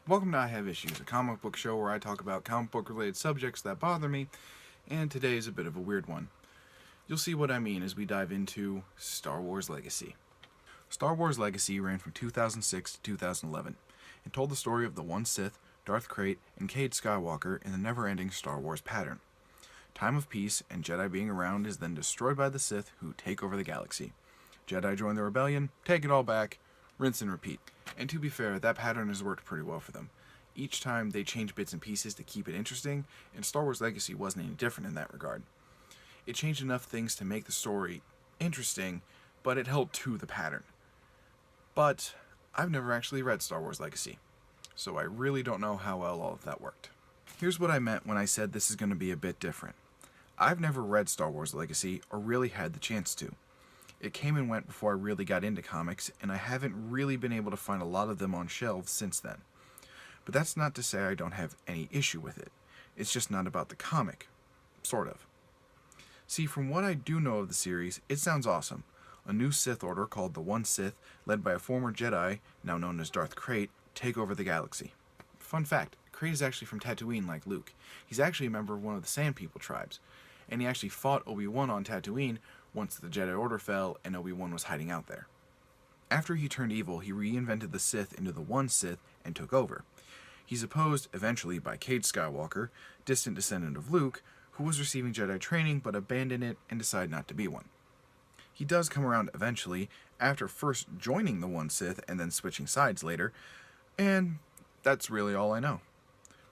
Welcome to I Have Issues, a comic book show where I talk about comic book related subjects that bother me, and today is a bit of a weird one. You'll see what I mean as we dive into Star Wars Legacy. Star Wars Legacy ran from 2006 to 2011 and told the story of the one Sith, Darth Krayt, and Cade Skywalker in the never-ending Star Wars pattern. Time of peace and Jedi being around is then destroyed by the Sith, who take over the galaxy. Jedi join the rebellion, take it all back, rinse and repeat. And to be fair, that pattern has worked pretty well for them. Each time they change bits and pieces to keep it interesting, and Star Wars Legacy wasn't any different in that regard. It changed enough things to make the story interesting, but it held to the pattern. But I've never actually read Star Wars Legacy, so I really don't know how well all of that worked. Here's what I meant when I said this is going to be a bit different. I've never read Star Wars Legacy, or really had the chance to. It came and went before I really got into comics, and I haven't really been able to find a lot of them on shelves since then. But that's not to say I don't have any issue with it. It's just not about the comic. Sort of. See, from what I do know of the series, it sounds awesome. A new Sith Order called the One Sith, led by a former Jedi, now known as Darth Krayt, take over the galaxy. Fun fact, Krayt is actually from Tatooine like Luke. He's actually a member of one of the Sand People tribes, and he actually fought Obi-Wan on Tatooine once the Jedi Order fell and Obi-Wan was hiding out there. After he turned evil, he reinvented the Sith into the One Sith and took over. He's opposed, eventually, by Cade Skywalker, distant descendant of Luke, who was receiving Jedi training but abandoned it and decided not to be one. He does come around eventually, after first joining the One Sith and then switching sides later, and that's really all I know.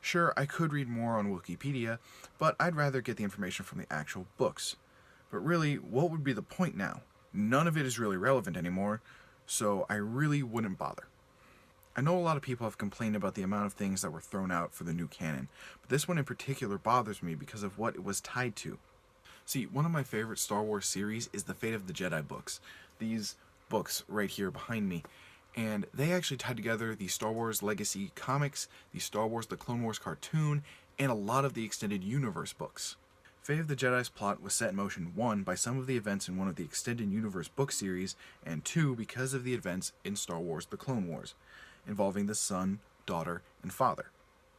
Sure, I could read more on Wikipedia, but I'd rather get the information from the actual books. But really, what would be the point now? None of it is really relevant anymore, so I really wouldn't bother. I know a lot of people have complained about the amount of things that were thrown out for the new canon, but this one in particular bothers me because of what it was tied to. See, one of my favorite Star Wars series is the Fate of the Jedi books. These books right here behind me. And they actually tied together the Star Wars Legacy comics, the Star Wars The Clone Wars cartoon, and a lot of the Extended Universe books. Fate of the Jedi's plot was set in motion, 1, by some of the events in one of the Extended Universe book series, and 2, because of the events in Star Wars The Clone Wars, involving the son, daughter, and father.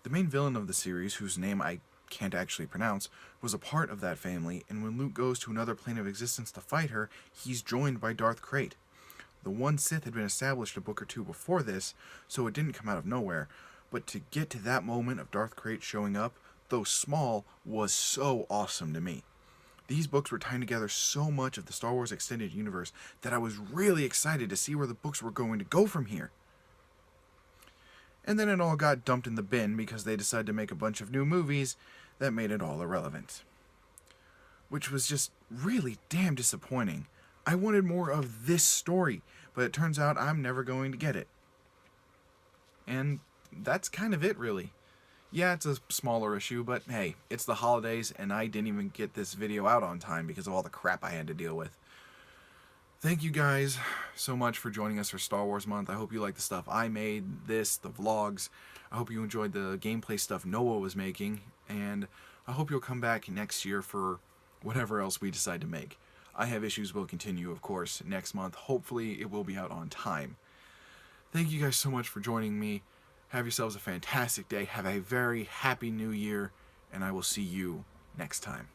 The main villain of the series, whose name I can't actually pronounce, was a part of that family, and when Luke goes to another plane of existence to fight her, he's joined by Darth Krayt. The One Sith had been established a book or two before this, so it didn't come out of nowhere, but to get to that moment of Darth Krayt showing up, though small, was so awesome to me. These books were tying together so much of the Star Wars Extended Universe that I was really excited to see where the books were going to go from here. And then it all got dumped in the bin because they decided to make a bunch of new movies that made it all irrelevant. Which was just really damn disappointing. I wanted more of this story, but it turns out I'm never going to get it. And that's kind of it, really. Yeah, it's a smaller issue, but hey, it's the holidays, and I didn't even get this video out on time because of all the crap I had to deal with. Thank you guys so much for joining us for Star Wars Month. I hope you like the stuff I made, the vlogs. I hope you enjoyed the gameplay stuff Noah was making, and I hope you'll come back next year for whatever else we decide to make. I Have Issues will continue, of course, next month. Hopefully it will be out on time. Thank you guys so much for joining me. Have yourselves a fantastic day. Have a very happy new year, and I will see you next time.